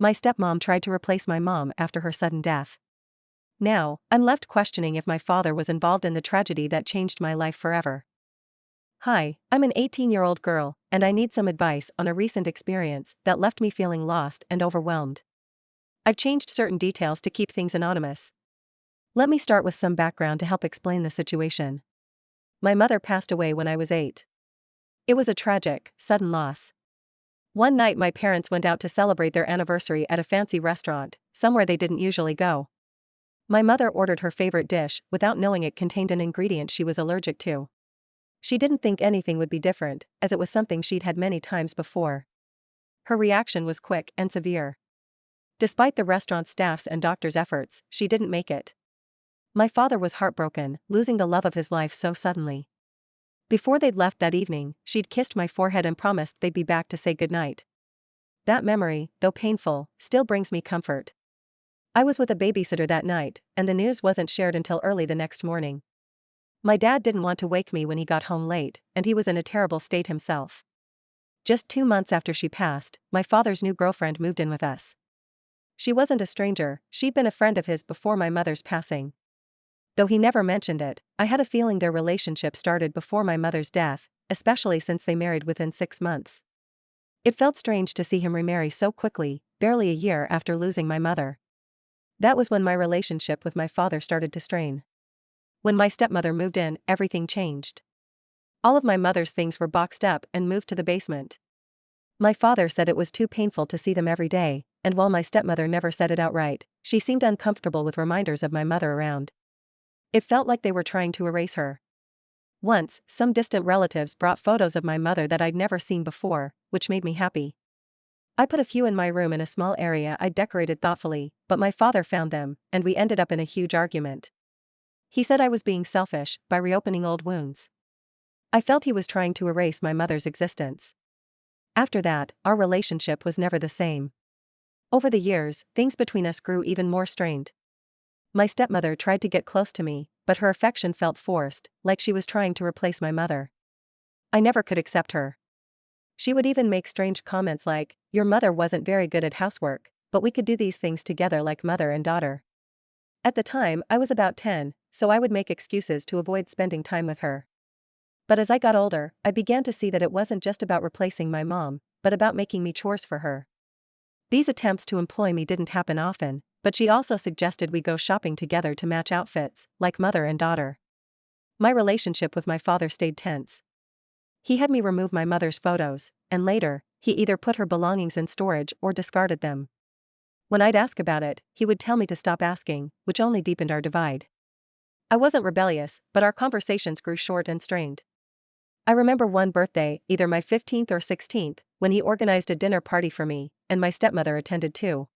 My stepmom tried to replace my mom after her sudden death. Now, I'm left questioning if my father was involved in the tragedy that changed my life forever. Hi, I'm an 18-year-old girl, and I need some advice on a recent experience that left me feeling lost and overwhelmed. I've changed certain details to keep things anonymous. Let me start with some background to help explain the situation. My mother passed away when I was 8. It was a tragic, sudden loss. One night my parents went out to celebrate their anniversary at a fancy restaurant, somewhere they didn't usually go. My mother ordered her favorite dish without knowing it contained an ingredient she was allergic to. She didn't think anything would be different, as it was something she'd had many times before. Her reaction was quick and severe. Despite the restaurant staff's and doctor's efforts, she didn't make it. My father was heartbroken, losing the love of his life so suddenly. Before they'd left that evening, she'd kissed my forehead and promised they'd be back to say goodnight. That memory, though painful, still brings me comfort. I was with a babysitter that night, and the news wasn't shared until early the next morning. My dad didn't want to wake me when he got home late, and he was in a terrible state himself. Just 2 months after she passed, my father's new girlfriend moved in with us. She wasn't a stranger, she'd been a friend of his before my mother's passing. Though he never mentioned it, I had a feeling their relationship started before my mother's death, especially since they married within 6 months. It felt strange to see him remarry so quickly, barely a year after losing my mother. That was when my relationship with my father started to strain. When my stepmother moved in, everything changed. All of my mother's things were boxed up and moved to the basement. My father said it was too painful to see them every day, and while my stepmother never said it outright, she seemed uncomfortable with reminders of my mother around. It felt like they were trying to erase her. Once, some distant relatives brought photos of my mother that I'd never seen before, which made me happy. I put a few in my room in a small area I'd decorated thoughtfully, but my father found them, and we ended up in a huge argument. He said I was being selfish by reopening old wounds. I felt he was trying to erase my mother's existence. After that, our relationship was never the same. Over the years, things between us grew even more strained. My stepmother tried to get close to me, but her affection felt forced, like she was trying to replace my mother. I never could accept her. She would even make strange comments like, "Your mother wasn't very good at housework, but we could do these things together like mother and daughter." At the time, I was about 10, so I would make excuses to avoid spending time with her. But as I got older, I began to see that it wasn't just about replacing my mom, but about making me chores for her. These attempts to employ me didn't happen often, but she also suggested we go shopping together to match outfits, like mother and daughter. My relationship with my father stayed tense. He had me remove my mother's photos, and later, he either put her belongings in storage or discarded them. When I'd ask about it, he would tell me to stop asking, which only deepened our divide. I wasn't rebellious, but our conversations grew short and strained. I remember one birthday, either my 15th or 16th, when he organized a dinner party for me, and my stepmother attended too.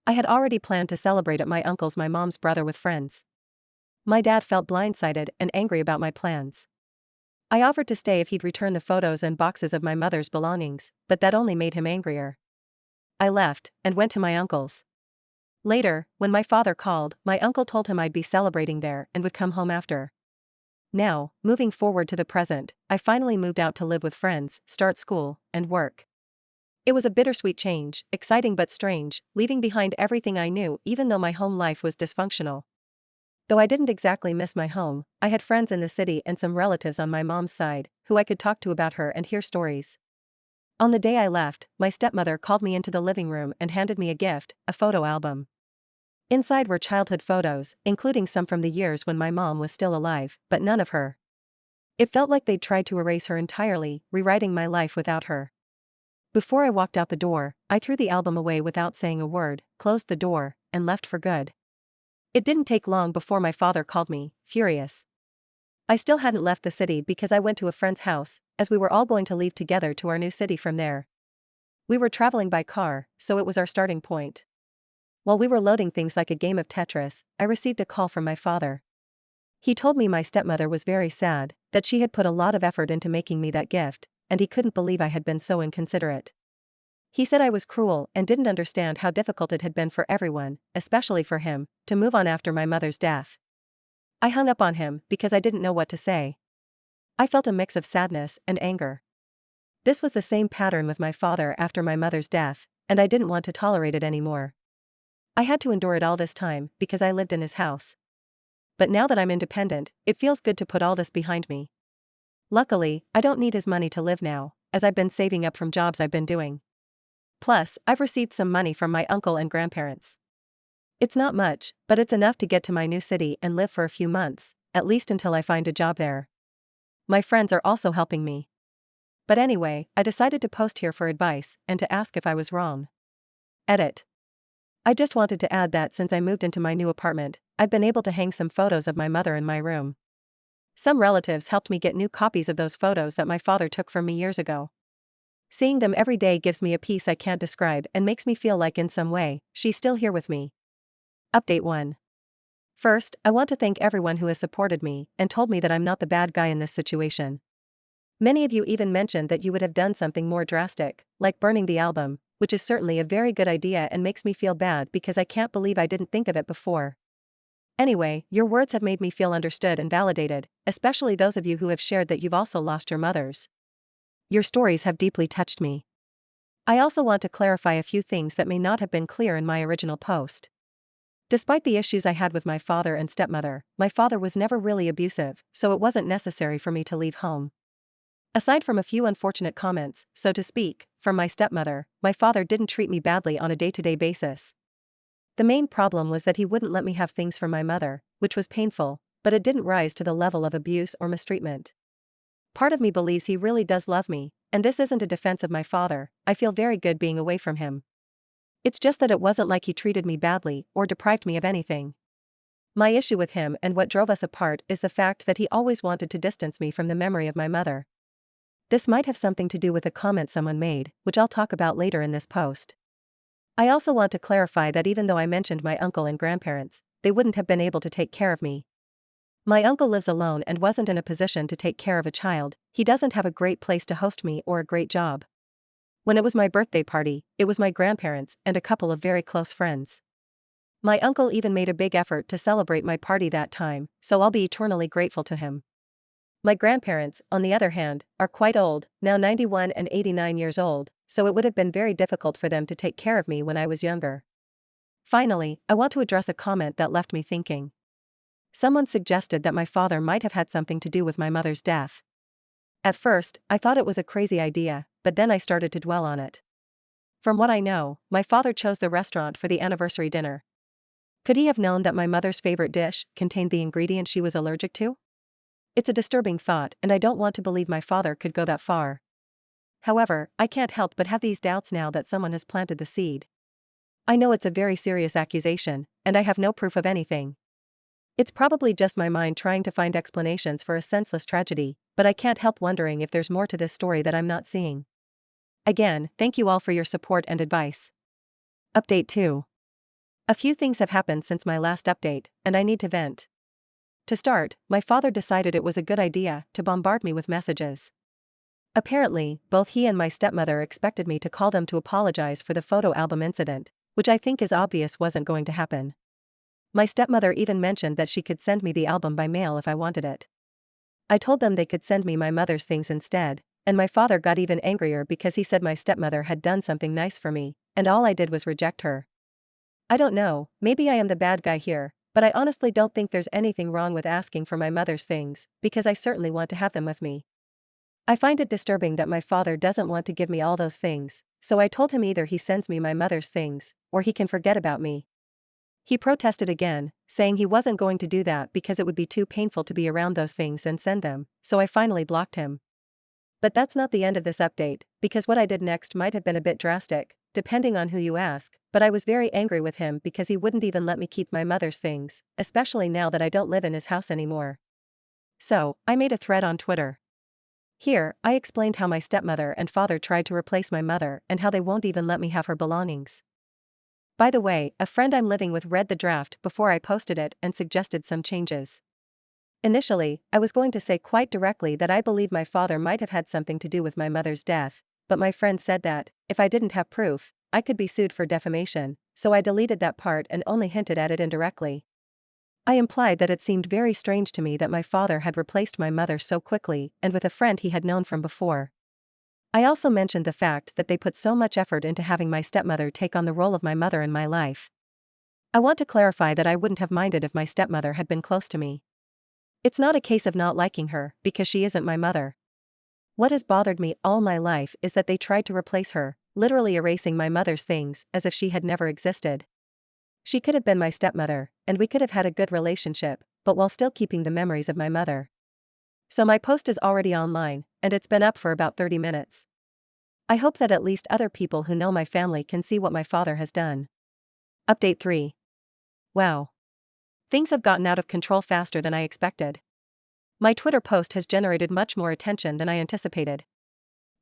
I had already planned to celebrate at my uncle's my mom's brother with friends. My dad felt blindsided and angry about my plans. I offered to stay if he'd return the photos and boxes of my mother's belongings, but that only made him angrier. I left, and went to my uncle's. Later, when my father called, my uncle told him I'd be celebrating there and would come home after. Now, moving forward to the present, I finally moved out to live with friends, start school, and work. It was a bittersweet change, exciting but strange, leaving behind everything I knew even though my home life was dysfunctional. Though I didn't exactly miss my home, I had friends in the city and some relatives on my mom's side, who I could talk to about her and hear stories. On the day I left, my stepmother called me into the living room and handed me a gift, a photo album. Inside were childhood photos, including some from the years when my mom was still alive, but none of her. It felt like they'd tried to erase her entirely, rewriting my life without her. Before I walked out the door, I threw the album away without saying a word, closed the door, and left for good. It didn't take long before my father called me, furious. I still hadn't left the city because I went to a friend's house, as we were all going to leave together to our new city from there. We were traveling by car, so it was our starting point. While we were loading things like a game of Tetris, I received a call from my father. He told me my stepmother was very sad, that she had put a lot of effort into making me that gift, and he couldn't believe I had been so inconsiderate. He said I was cruel and didn't understand how difficult it had been for everyone, especially for him, to move on after my mother's death. I hung up on him because I didn't know what to say. I felt a mix of sadness and anger. This was the same pattern with my father after my mother's death. and I didn't want to tolerate it anymore. I had to endure it all this time because I lived in his house. But now that I'm independent, it feels good to put all this behind me. Luckily, I don't need his money to live now, as I've been saving up from jobs I've been doing. Plus, I've received some money from my uncle and grandparents. It's not much, but it's enough to get to my new city and live for a few months, at least until I find a job there. My friends are also helping me. But anyway, I decided to post here for advice and to ask if I was wrong. Edit. I just wanted to add that since I moved into my new apartment, I've been able to hang some photos of my mother in my room. Some relatives helped me get new copies of those photos that my father took from me years ago. Seeing them every day gives me a peace I can't describe and makes me feel like in some way, she's still here with me. Update 1. First, I want to thank everyone who has supported me and told me that I'm not the bad guy in this situation. Many of you even mentioned that you would have done something more drastic, like burning the album, which is certainly a very good idea and makes me feel bad because I can't believe I didn't think of it before. Anyway, your words have made me feel understood and validated, especially those of you who have shared that you've also lost your mothers. Your stories have deeply touched me. I also want to clarify a few things that may not have been clear in my original post. Despite the issues I had with my father and stepmother, my father was never really abusive, so it wasn't necessary for me to leave home. Aside from a few unfortunate comments, so to speak, from my stepmother, my father didn't treat me badly on a day-to-day basis. The main problem was that he wouldn't let me have things from my mother, which was painful, but it didn't rise to the level of abuse or mistreatment. Part of me believes he really does love me, and this isn't a defense of my father. I feel very good being away from him. It's just that it wasn't like he treated me badly or deprived me of anything. My issue with him and what drove us apart is the fact that he always wanted to distance me from the memory of my mother. This might have something to do with a comment someone made, which I'll talk about later in this post. I also want to clarify that even though I mentioned my uncle and grandparents, they wouldn't have been able to take care of me. My uncle lives alone and wasn't in a position to take care of a child. He doesn't have a great place to host me or a great job. When it was my birthday party, it was my grandparents and a couple of very close friends. My uncle even made a big effort to celebrate my party that time, so I'll be eternally grateful to him. My grandparents, on the other hand, are quite old, now 91 and 89 years old, so it would have been very difficult for them to take care of me when I was younger. Finally, I want to address a comment that left me thinking. Someone suggested that my father might have had something to do with my mother's death. At first, I thought it was a crazy idea, but then I started to dwell on it. From what I know, my father chose the restaurant for the anniversary dinner. Could he have known that my mother's favorite dish contained the ingredient she was allergic to? It's a disturbing thought, and I don't want to believe my father could go that far. However, I can't help but have these doubts now that someone has planted the seed. I know it's a very serious accusation, and I have no proof of anything. It's probably just my mind trying to find explanations for a senseless tragedy, but I can't help wondering if there's more to this story that I'm not seeing. Again, thank you all for your support and advice. Update 2. A few things have happened since my last update, and I need to vent. To start, my father decided it was a good idea to bombard me with messages. Apparently, both he and my stepmother expected me to call them to apologize for the photo album incident, which I think is obvious wasn't going to happen. My stepmother even mentioned that she could send me the album by mail if I wanted it. I told them they could send me my mother's things instead, and my father got even angrier because he said my stepmother had done something nice for me, and all I did was reject her. I don't know, maybe I am the bad guy here, but I honestly don't think there's anything wrong with asking for my mother's things, because I certainly want to have them with me. I find it disturbing that my father doesn't want to give me all those things, so I told him either he sends me my mother's things, or he can forget about me. He protested again, saying he wasn't going to do that because it would be too painful to be around those things and send them, so I finally blocked him. But that's not the end of this update, because what I did next might have been a bit drastic, depending on who you ask, but I was very angry with him because he wouldn't even let me keep my mother's things, especially now that I don't live in his house anymore. So, I made a thread on Twitter. Here, I explained how my stepmother and father tried to replace my mother and how they won't even let me have her belongings. By the way, a friend I'm living with read the draft before I posted it and suggested some changes. Initially, I was going to say quite directly that I believe my father might have had something to do with my mother's death, but my friend said that, if I didn't have proof, I could be sued for defamation, so I deleted that part and only hinted at it indirectly. I implied that it seemed very strange to me that my father had replaced my mother so quickly and with a friend he had known from before. I also mentioned the fact that they put so much effort into having my stepmother take on the role of my mother in my life. I want to clarify that I wouldn't have minded if my stepmother had been close to me. It's not a case of not liking her, because she isn't my mother. What has bothered me all my life is that they tried to replace her, literally erasing my mother's things as if she had never existed. She could have been my stepmother, and we could have had a good relationship, but while still keeping the memories of my mother. So my post is already online, and it's been up for about 30 minutes. I hope that at least other people who know my family can see what my father has done. Update 3. Wow. Things have gotten out of control faster than I expected. My Twitter post has generated much more attention than I anticipated.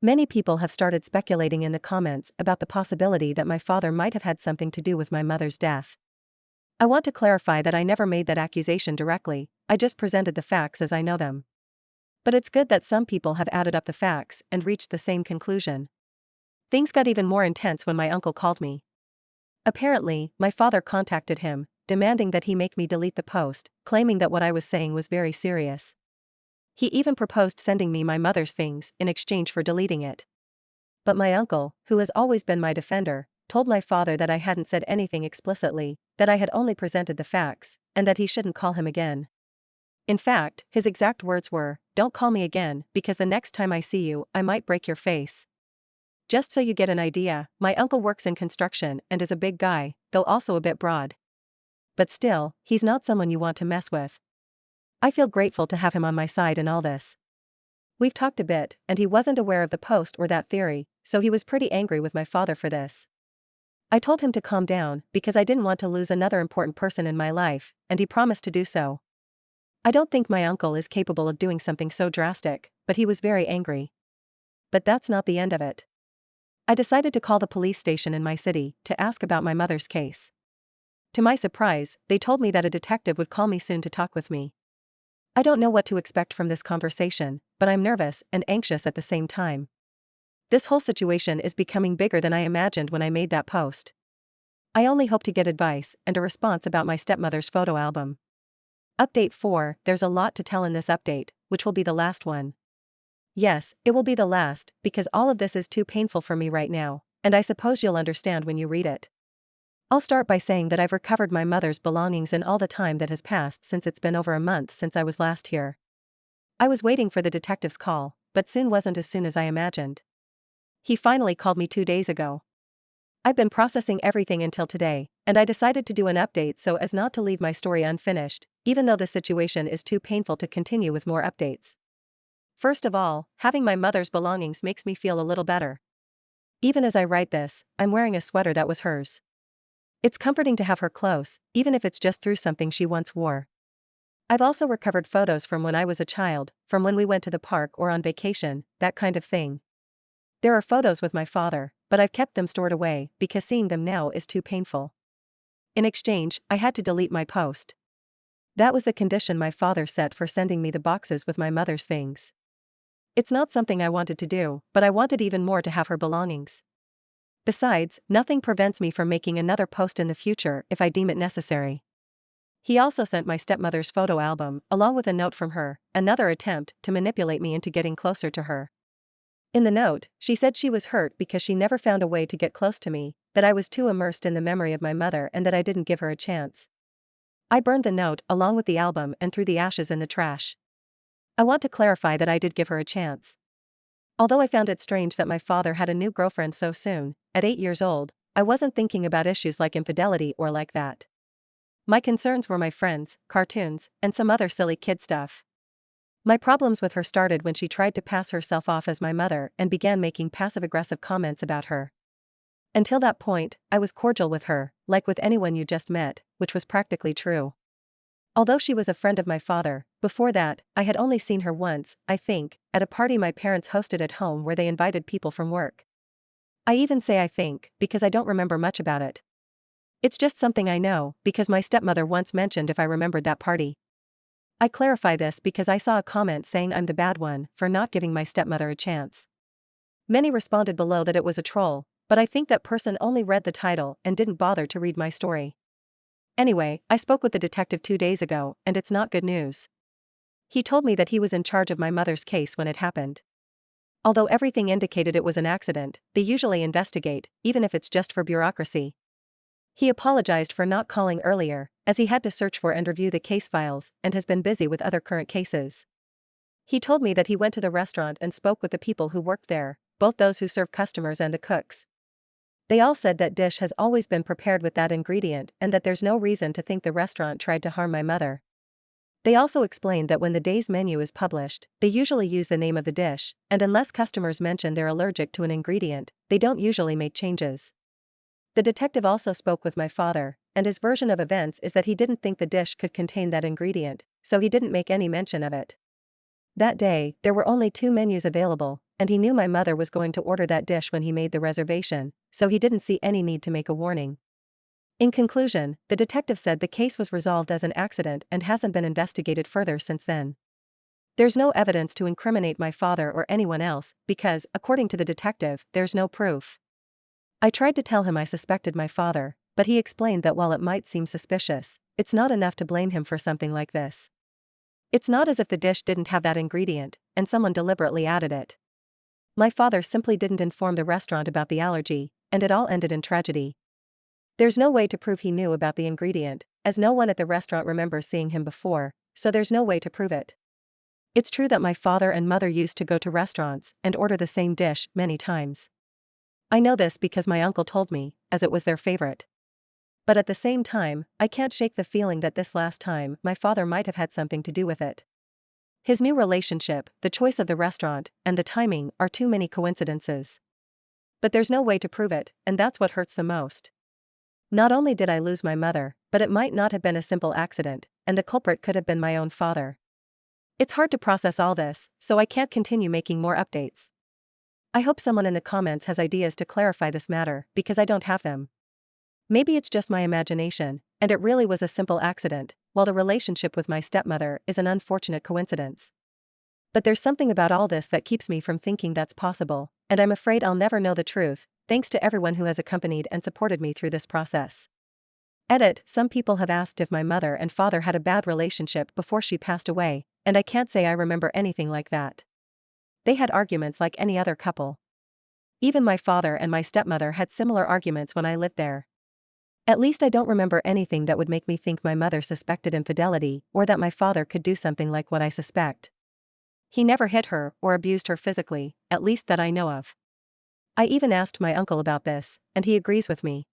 Many people have started speculating in the comments about the possibility that my father might have had something to do with my mother's death. I want to clarify that I never made that accusation directly, I just presented the facts as I know them. But it's good that some people have added up the facts and reached the same conclusion. Things got even more intense when my uncle called me. Apparently, my father contacted him, demanding that he make me delete the post, claiming that what I was saying was very serious. He even proposed sending me my mother's things in exchange for deleting it. But my uncle, who has always been my defender, told my father that I hadn't said anything explicitly, that I had only presented the facts, and that he shouldn't call him again. In fact, his exact words were, "Don't call me again, because the next time I see you, I might break your face." Just so you get an idea, my uncle works in construction and is a big guy, though also a bit broad. But still, he's not someone you want to mess with. I feel grateful to have him on my side in all this. We've talked a bit, and he wasn't aware of the post or that theory, so he was pretty angry with my father for this. I told him to calm down because I didn't want to lose another important person in my life, and he promised to do so. I don't think my uncle is capable of doing something so drastic, but he was very angry. But that's not the end of it. I decided to call the police station in my city to ask about my mother's case. To my surprise, they told me that a detective would call me soon to talk with me. I don't know what to expect from this conversation, but I'm nervous and anxious at the same time. This whole situation is becoming bigger than I imagined when I made that post. I only hope to get advice and a response about my stepmother's photo album. Update 4. There's a lot to tell in this update, which will be the last one. Yes, it will be the last, because all of this is too painful for me right now, and I suppose you'll understand when you read it. I'll start by saying that I've recovered my mother's belongings in all the time that has passed since it's been over a month since I was last here. I was waiting for the detective's call, but soon wasn't as soon as I imagined. He finally called me 2 days ago. I've been processing everything until today, and I decided to do an update so as not to leave my story unfinished, even though the situation is too painful to continue with more updates. First of all, having my mother's belongings makes me feel a little better. Even as I write this, I'm wearing a sweater that was hers. It's comforting to have her close, even if it's just through something she once wore. I've also recovered photos from when I was a child, from when we went to the park or on vacation, that kind of thing. There are photos with my father, but I've kept them stored away because seeing them now is too painful. In exchange, I had to delete my post. That was the condition my father set for sending me the boxes with my mother's things. It's not something I wanted to do, but I wanted even more to have her belongings. Besides, nothing prevents me from making another post in the future if I deem it necessary. He also sent my stepmother's photo album, along with a note from her, another attempt to manipulate me into getting closer to her. In the note, she said she was hurt because she never found a way to get close to me, that I was too immersed in the memory of my mother and that I didn't give her a chance. I burned the note along with the album and threw the ashes in the trash. I want to clarify that I did give her a chance. Although I found it strange that my father had a new girlfriend so soon, at 8 years old, I wasn't thinking about issues like infidelity or like that. My concerns were my friends, cartoons, and some other silly kid stuff. My problems with her started when she tried to pass herself off as my mother and began making passive-aggressive comments about her. Until that point, I was cordial with her, like with anyone you just met, which was practically true. Although she was a friend of my father, before that, I had only seen her once, I think, at a party my parents hosted at home where they invited people from work. I even say I think, because I don't remember much about it. It's just something I know, because my stepmother once mentioned if I remembered that party. I clarify this because I saw a comment saying I'm the bad one for not giving my stepmother a chance. Many responded below that it was a troll, but I think that person only read the title and didn't bother to read my story. Anyway, I spoke with the detective 2 days ago, and it's not good news. He told me that he was in charge of my mother's case when it happened. Although everything indicated it was an accident, they usually investigate, even if it's just for bureaucracy. He apologized for not calling earlier, as he had to search for and review the case files and has been busy with other current cases. He told me that he went to the restaurant and spoke with the people who worked there, both those who serve customers and the cooks. They all said that dish has always been prepared with that ingredient and that there's no reason to think the restaurant tried to harm my mother. They also explained that when the day's menu is published, they usually use the name of the dish, and unless customers mention they're allergic to an ingredient, they don't usually make changes. The detective also spoke with my father, and his version of events is that he didn't think the dish could contain that ingredient, so he didn't make any mention of it. That day, there were only 2 menus available, and he knew my mother was going to order that dish when he made the reservation, so he didn't see any need to make a warning. In conclusion, the detective said the case was resolved as an accident and hasn't been investigated further since then. There's no evidence to incriminate my father or anyone else because, according to the detective, there's no proof. I tried to tell him I suspected my father, but he explained that while it might seem suspicious, it's not enough to blame him for something like this. It's not as if the dish didn't have that ingredient, and someone deliberately added it. My father simply didn't inform the restaurant about the allergy, and it all ended in tragedy. There's no way to prove he knew about the ingredient, as no one at the restaurant remembers seeing him before, so there's no way to prove it. It's true that my father and mother used to go to restaurants and order the same dish many times. I know this because my uncle told me, as it was their favorite. But at the same time, I can't shake the feeling that this last time my father might have had something to do with it. His new relationship, the choice of the restaurant, and the timing are too many coincidences. But there's no way to prove it, and that's what hurts the most. Not only did I lose my mother, but it might not have been a simple accident, and the culprit could have been my own father. It's hard to process all this, so I can't continue making more updates. I hope someone in the comments has ideas to clarify this matter, because I don't have them. Maybe it's just my imagination, and it really was a simple accident, while the relationship with my stepmother is an unfortunate coincidence. But there's something about all this that keeps me from thinking that's possible, and I'm afraid I'll never know the truth, thanks to everyone who has accompanied and supported me through this process. Edit: Some people have asked if my mother and father had a bad relationship before she passed away, and I can't say I remember anything like that. They had arguments like any other couple. Even my father and my stepmother had similar arguments when I lived there. At least I don't remember anything that would make me think my mother suspected infidelity or that my father could do something like what I suspect. He never hit her or abused her physically, at least that I know of. I even asked my uncle about this, and he agrees with me.